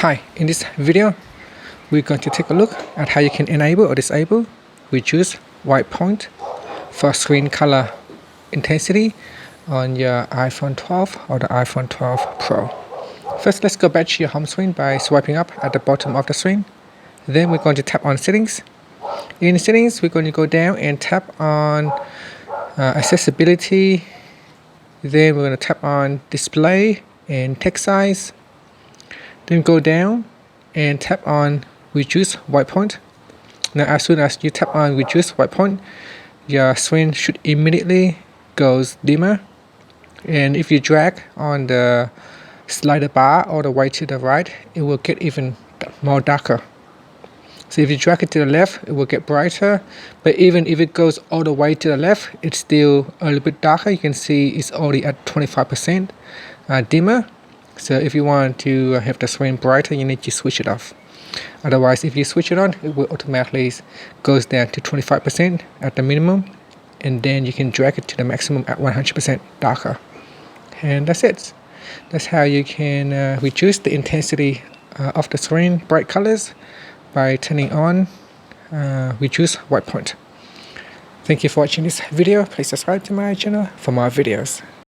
Hi, in this video, we're going to take a look at how you can enable or disable reduce white point for screen color intensity on your iPhone 12 or the iPhone 12 Pro. First, let's go back to your home screen by swiping up at the bottom of the screen. Then we're going to tap on settings. In settings, we're going to go down and tap on accessibility. Then we're going to tap on display and text size. Then go down and tap on reduce white point. Now as soon as you tap on reduce white point, your screen should immediately goes dimmer. And if you drag on the slider bar all the way to the right, it will get even more darker. So if you drag it to the left, it will get brighter, but even if it goes all the way to the left, it's still a little bit darker. You can see it's already at 25% dimmer. So if you want to have the screen brighter, you need to switch it off. Otherwise, if you switch it on, it will automatically goes down to 25% at the minimum, and then you can drag it to the maximum at 100% darker. And that's it. That's how you can reduce the intensity of the screen bright colors by turning on reduce white point. Thank you for watching this video. Please subscribe to my channel for more videos.